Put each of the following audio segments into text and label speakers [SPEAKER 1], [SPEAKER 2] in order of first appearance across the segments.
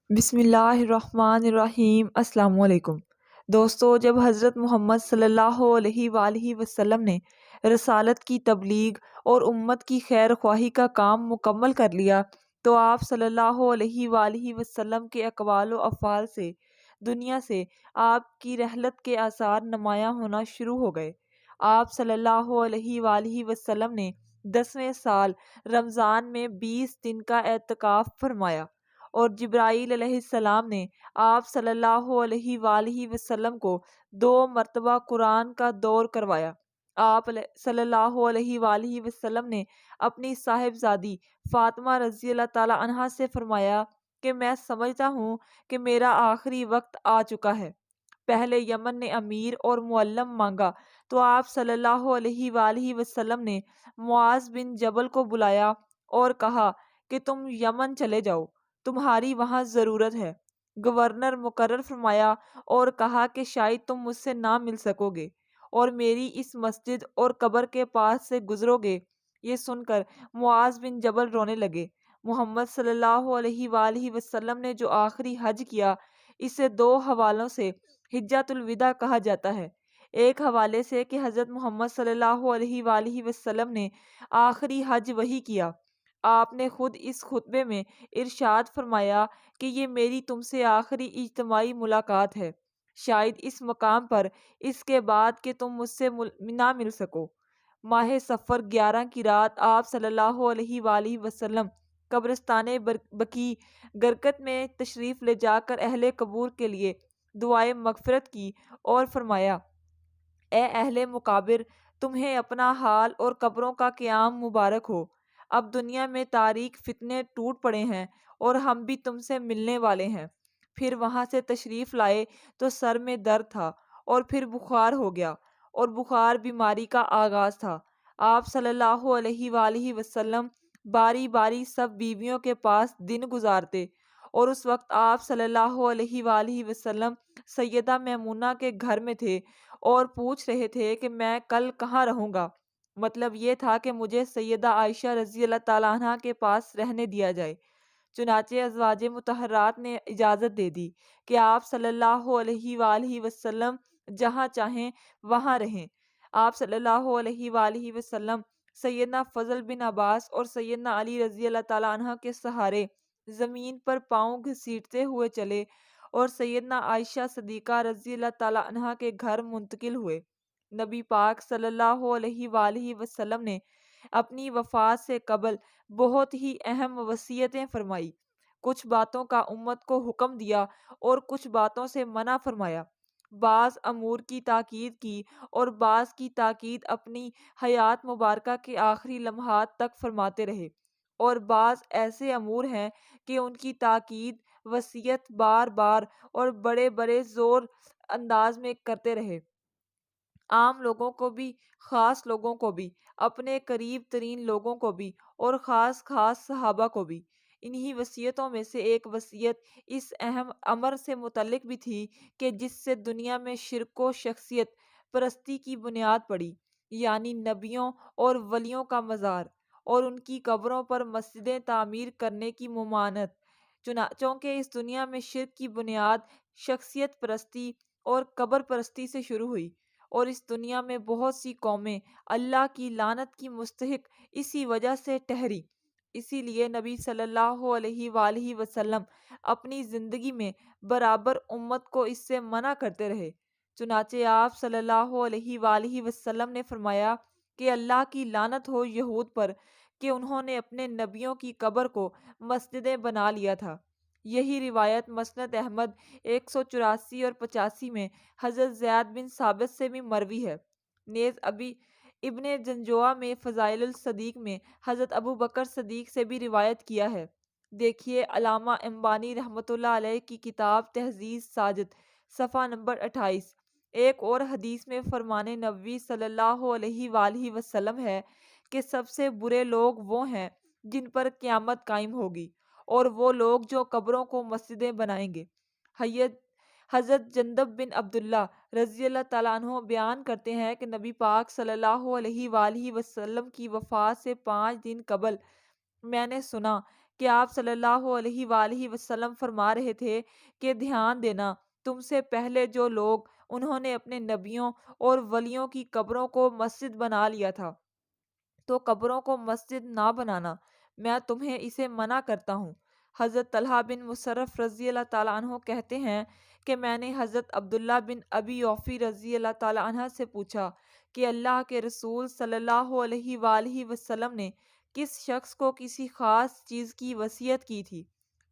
[SPEAKER 1] بسم اللہ الرحمن الرحیم۔ السلام علیکم دوستو، جب حضرت محمد صلی اللہ علیہ وآلہ وسلم نے رسالت کی تبلیغ اور امت کی خیر خواہی کا کام مکمل کر لیا تو آپ صلی اللہ علیہ وآلہ وسلم کے اقوال و افعال سے دنیا سے آپ کی رحلت کے آثار نمایاں ہونا شروع ہو گئے۔ آپ صلی اللہ علیہ وآلہ وسلم نے 10ویں سال رمضان میں 20 دن کا اعتکاف فرمایا اور جبرائیل علیہ السلام نے آپ صلی اللہ علیہ وآلہ وسلم کو 2 مرتبہ قرآن کا دور کروایا۔ آپ صلی اللہ علیہ وآلہ وسلم نے اپنی صاحبزادی فاطمہ رضی اللہ تعالی عنہا سے فرمایا کہ میں سمجھتا ہوں کہ میرا آخری وقت آ چکا ہے۔ پہلے یمن نے امیر اور معلم مانگا تو آپ صلی اللہ علیہ وآلہ وسلم نے معاذ بن جبل کو بلایا اور کہا کہ تم یمن چلے جاؤ، تمہاری وہاں ضرورت ہے۔ گورنر مقرر فرمایا اور کہا کہ شاید تم مجھ سے نہ مل سکو گے اور میری اس مسجد اور قبر کے پاس سے گزرو گے۔ یہ سن کر معاذ بن جبل رونے لگے۔ محمد صلی اللہ علیہ وآلہ وسلم نے جو آخری حج کیا، اسے 2 حوالوں سے حجۃ الوداع کہا جاتا ہے۔ ایک حوالے سے کہ حضرت محمد صلی اللہ علیہ وآلہ وسلم نے آخری حج وہی کیا۔ آپ نے خود اس خطبے میں ارشاد فرمایا کہ یہ میری تم سے آخری اجتماعی ملاقات ہے، شاید اس مقام پر اس کے بعد کہ تم مجھ سے نہ مل سکو۔ ماہ صفر 11 کی رات آپ صلی اللہ علیہ وآلہ وسلم قبرستان بقیع غرقد میں تشریف لے جا کر اہل قبور کے لیے دعائے مغفرت کی اور فرمایا، اے اہل مقابر، تمہیں اپنا حال اور قبروں کا قیام مبارک ہو۔ اب دنیا میں تاریک فتنے ٹوٹ پڑے ہیں اور ہم بھی تم سے ملنے والے ہیں۔ پھر وہاں سے تشریف لائے تو سر میں درد تھا اور پھر بخار ہو گیا، اور بخار بیماری کا آغاز تھا۔ آپ صلی اللہ علیہ وآلہ وسلم باری باری سب بیویوں کے پاس دن گزارتے، اور اس وقت آپ صلی اللہ علیہ وآلہ وسلم سیدہ میمونہ کے گھر میں تھے اور پوچھ رہے تھے کہ میں کل کہاں رہوں گا۔ مطلب یہ تھا کہ مجھے سیدہ عائشہ رضی اللہ تعالیٰ عنہا کے پاس رہنے دیا جائے۔ چنانچہ ازواج مطہرات نے اجازت دے دی کہ آپ صلی اللہ علیہ وآلہ وسلم جہاں چاہیں وہاں رہیں۔ آپ صلی اللہ علیہ وآلہ وسلم سیدنا فضل بن عباس اور سیدنا علی رضی اللہ تعالیٰ عنہ کے سہارے زمین پر پاؤں گھسیٹتے ہوئے چلے اور سیدنا عائشہ صدیقہ رضی اللہ تعالیٰ عنہ کے گھر منتقل ہوئے۔ نبی پاک صلی اللہ علیہ وآلہ وسلم نے اپنی وفات سے قبل بہت ہی اہم وصیتیں فرمائی۔ کچھ باتوں کا امت کو حکم دیا اور کچھ باتوں سے منع فرمایا۔ بعض امور کی تاکید کی اور بعض کی تاکید اپنی حیات مبارکہ کے آخری لمحات تک فرماتے رہے، اور بعض ایسے امور ہیں کہ ان کی تاکید وصیت بار بار اور بڑے بڑے زور انداز میں کرتے رہے، عام لوگوں کو بھی، خاص لوگوں کو بھی، اپنے قریب ترین لوگوں کو بھی اور خاص خاص صحابہ کو بھی۔ انہی وصیتوں میں سے ایک وصیت اس اہم امر سے متعلق بھی تھی کہ جس سے دنیا میں شرک و شخصیت پرستی کی بنیاد پڑی، یعنی نبیوں اور ولیوں کا مزار اور ان کی قبروں پر مسجدیں تعمیر کرنے کی ممانعت۔ چونکہ اس دنیا میں شرک کی بنیاد شخصیت پرستی اور قبر پرستی سے شروع ہوئی، اور اس دنیا میں بہت سی قومیں اللہ کی لعنت کی مستحق اسی وجہ سے ٹھہری۔ اسی لیے نبی صلی اللہ علیہ وآلہ وسلم اپنی زندگی میں برابر امت کو اس سے منع کرتے رہے۔ چنانچہ آپ صلی اللہ علیہ وآلہ وسلم نے فرمایا کہ اللہ کی لعنت ہو یہود پر کہ انہوں نے اپنے نبیوں کی قبر کو مسجدیں بنا لیا تھا۔ یہی روایت مسند احمد 184 اور 85 میں حضرت زید بن ثابت سے بھی مروی ہے۔ نیز ابن جنجوہ میں فضائل الصدیق میں حضرت ابو بکر صدیق سے بھی روایت کیا ہے۔ دیکھیے علامہ امبانی رحمۃ اللہ علیہ کی کتاب تہذیب ساجد، صفحہ نمبر 28۔ ایک اور حدیث میں فرمان نبوی صلی اللہ علیہ وآلہ وسلم ہے کہ سب سے برے لوگ وہ ہیں جن پر قیامت قائم ہوگی، اور وہ لوگ جو قبروں کو مسجدیں بنائیں گے۔ حضرت جندب بن عبداللہ رضی اللہ تعالیٰ عنہ بیان کرتے ہیں کہ نبی پاک صلی اللہ علیہ وآلہ وسلم کی وفات سے 5 دن قبل میں نے سنا کہ آپ صلی اللہ علیہ وآلہ وسلم فرما رہے تھے کہ دھیان دینا، تم سے پہلے جو لوگ انہوں نے اپنے نبیوں اور ولیوں کی قبروں کو مسجد بنا لیا تھا، تو قبروں کو مسجد نہ بنانا، میں تمہیں اسے منع کرتا ہوں۔ حضرت طلحہ بن مصرف رضی اللہ تعالیٰ عنہ کہتے ہیں کہ میں نے حضرت عبداللہ بن ابی اوفی رضی اللہ تعالیٰ عنہ سے پوچھا کہ اللہ کے رسول صلی اللہ علیہ وآلہ وسلم نے کس شخص کو کسی خاص چیز کی وصیت کی تھی؟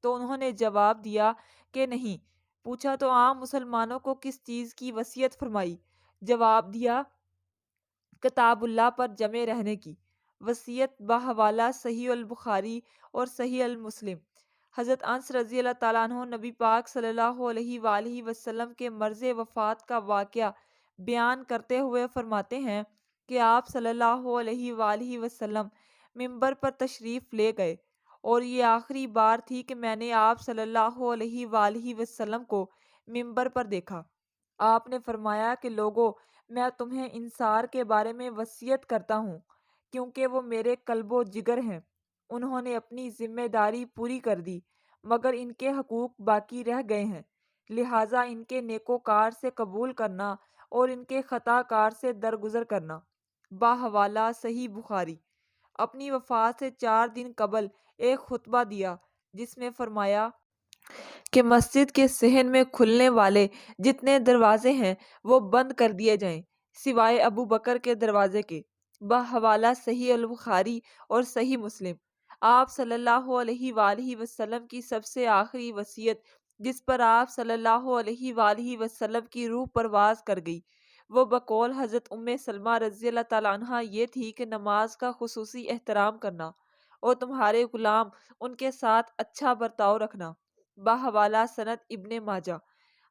[SPEAKER 1] تو انہوں نے جواب دیا کہ نہیں۔ پوچھا تو عام مسلمانوں کو کس چیز کی وصیت فرمائی؟ جواب دیا کتاب اللہ پر جمع رہنے کی۔ وصیت بحوالہ صحیح البخاری اور صحیح المسلم۔ حضرت انس رضی اللہ تعالیٰ عنہ نبی پاک صلی اللہ علیہ وآلہ وسلم کے مرض وفات کا واقعہ بیان کرتے ہوئے فرماتے ہیں کہ آپ صلی اللہ علیہ وآلہ وسلم منبر پر تشریف لے گئے، اور یہ آخری بار تھی کہ میں نے آپ صلی اللہ علیہ وآلہ وسلم کو منبر پر دیکھا۔ آپ نے فرمایا کہ لوگو، میں تمہیں انصار کے بارے میں وصیت کرتا ہوں، کیونکہ وہ میرے قلب و جگر ہیں۔ انہوں نے اپنی ذمہ داری پوری کر دی، مگر ان کے حقوق باقی رہ گئے ہیں، لہٰذا ان کے نیکوکار سے قبول کرنا اور ان کے خطا کار سے درگزر کرنا۔ باحوالہ صحیح بخاری۔ اپنی وفات سے 4 دن قبل ایک خطبہ دیا جس میں فرمایا کہ مسجد کے صحن میں کھلنے والے جتنے دروازے ہیں وہ بند کر دیے جائیں سوائے ابو بکر کے دروازے کے۔ بحوالہ صحیح البخاری اور صحیح مسلم۔ آپ صلی اللہ علیہ وآلہ وسلم کی سب سے آخری وصیت جس پر آپ صلی اللہ علیہ وآلہ وسلم کی روح پرواز کر گئی، وہ بقول حضرت ام سلمہ رضی اللہ تعالیٰ عنہ یہ تھی کہ نماز کا خصوصی احترام کرنا اور تمہارے غلام ان کے ساتھ اچھا برتاؤ رکھنا۔ باحوالہ سند ابن ماجہ۔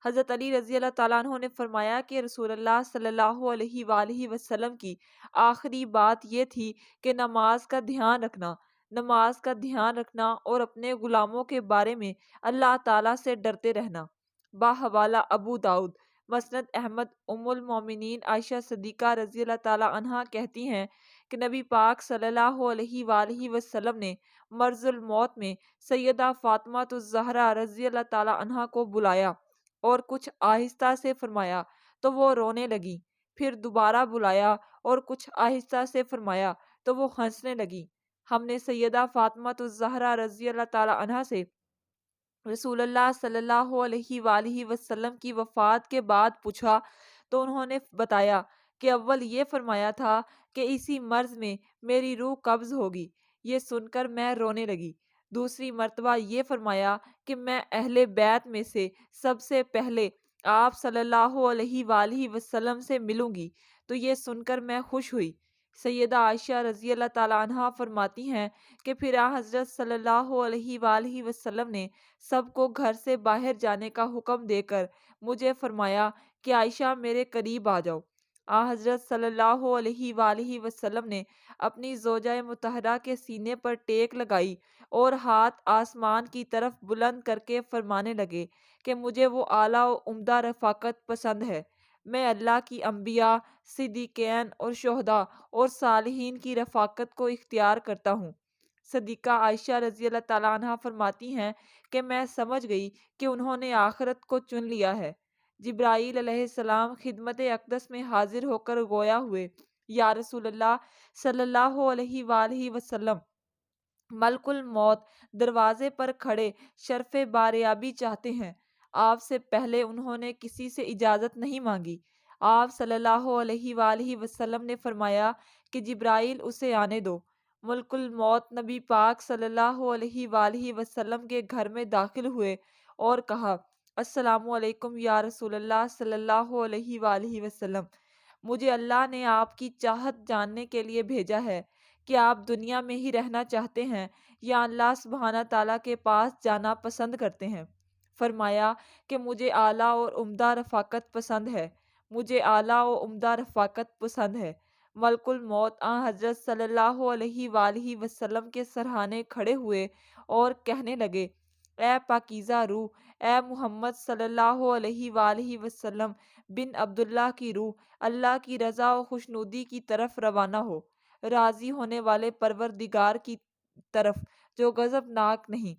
[SPEAKER 1] حضرت علی رضی اللہ تعالیٰ عنہ نے فرمایا کہ رسول اللہ صلی اللہ علیہ وآلہ وسلم کی آخری بات یہ تھی کہ نماز کا دھیان رکھنا، نماز کا دھیان رکھنا اور اپنے غلاموں کے بارے میں اللہ تعالیٰ سے ڈرتے رہنا۔ باحوالہ ابو داؤد۔ مسند احمد۔ ام المومنین عائشہ صدیقہ رضی اللہ تعالیٰ عنہا کہتی ہیں کہ نبی پاک صلی اللہ علیہ وآلہ وسلم نے مرض الموت میں سیدہ فاطمہ الزہرا رضی اللہ تعالیٰ عنہا کو بلایا اور کچھ آہستہ سے فرمایا تو وہ رونے لگی، پھر دوبارہ بلایا اور کچھ آہستہ سے فرمایا تو وہ ہنسنے لگی۔ ہم نے سیدہ فاطمہ الزہرا رضی اللہ تعالیٰ عنہا سے رسول اللہ صلی اللہ علیہ وآلہ وسلم کی وفات کے بعد پوچھا تو انہوں نے بتایا کہ اول یہ فرمایا تھا کہ اسی مرض میں میری روح قبض ہوگی۔ یہ سن کر میں رونے لگی۔ دوسری مرتبہ یہ فرمایا کہ میں اہل بیت میں سے سب سے پہلے آپ صلی اللہ علیہ وآلہ وسلم سے ملوں گی، تو یہ سن کر میں خوش ہوئی۔ سیدہ عائشہ رضی اللہ تعالیٰ عنہا فرماتی ہیں کہ پھر حضرت صلی اللہ علیہ وآلہ وسلم نے سب کو گھر سے باہر جانے کا حکم دے کر مجھے فرمایا کہ عائشہ میرے قریب آ جاؤ۔ حضرت صلی اللہ علیہ وآلہ وسلم نے اپنی زوجہ مطہرہ کے سینے پر ٹیک لگائی اور ہاتھ آسمان کی طرف بلند کر کے فرمانے لگے کہ مجھے وہ اعلیٰ و عمدہ رفاقت پسند ہے۔ میں اللہ کی انبیاء، صدیقین اور شہداء اور صالحین کی رفاقت کو اختیار کرتا ہوں۔ صدیقہ عائشہ رضی اللہ تعالیٰ عنہ فرماتی ہیں کہ میں سمجھ گئی کہ انہوں نے آخرت کو چن لیا ہے۔ جبرائیل علیہ السلام خدمت اقدس میں حاضر ہو کر گویا ہوئے، یا رسول اللہ صلی اللہ علیہ وآلہ وسلم، ملک الموت دروازے پر کھڑے شرف باریابی چاہتے ہیں۔ آپ سے پہلے انہوں نے کسی سے اجازت نہیں مانگی۔ آپ صلی اللہ علیہ وآلہ وسلم نے فرمایا کہ جبرائیل اسے آنے دو۔ ملک الموت نبی پاک صلی اللہ علیہ وآلہ وسلم کے گھر میں داخل ہوئے اور کہا، السلام علیکم یا رسول اللہ صلی اللہ علیہ وآلہ وسلم، مجھے اللہ نے آپ کی چاہت جاننے کے لیے بھیجا ہے کہ آپ دنیا میں ہی رہنا چاہتے ہیں یا اللہ سبحانہ تعالیٰ کے پاس جانا پسند کرتے ہیں۔ فرمایا کہ مجھے اعلیٰ اور عمدہ رفاقت پسند ہے، مجھے اعلیٰ و عمدہ رفاقت پسند ہے۔ ملک الموت حضرت صلی اللہ علیہ وآلہ وسلم کے سرہانے کھڑے ہوئے اور کہنے لگے، اے پاکیزہ روح، اے محمد صلی اللہ علیہ وآلہ وسلم بن عبداللہ کی روح، اللہ کی رضا و خوشنودی کی طرف روانہ ہو، راضی ہونے والے پروردگار کی طرف جو غضبناک نہیں۔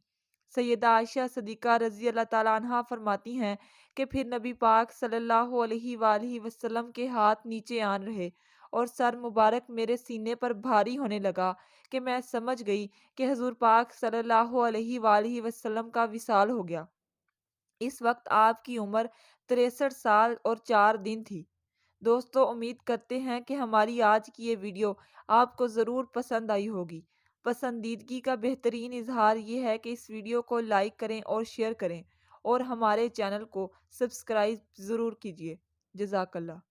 [SPEAKER 1] سیدہ عائشہ صدیقہ رضی اللہ تعالیٰ عنہا فرماتی ہیں کہ پھر نبی پاک صلی اللہ علیہ وآلہ وسلم کے ہاتھ نیچے آن رہے اور سر مبارک میرے سینے پر بھاری ہونے لگا کہ میں سمجھ گئی کہ حضور پاک صلی اللہ علیہ وآلہ وسلم کا وصال ہو گیا۔ اس وقت آپ کی عمر 63 سال اور 4 دن تھی۔ دوستو، امید کرتے ہیں کہ ہماری آج کی یہ ویڈیو آپ کو ضرور پسند آئی ہوگی۔ پسندیدگی کا بہترین اظہار یہ ہے کہ اس ویڈیو کو لائک کریں اور شیئر کریں اور ہمارے چینل کو سبسکرائب ضرور کیجیے۔ جزاک اللہ۔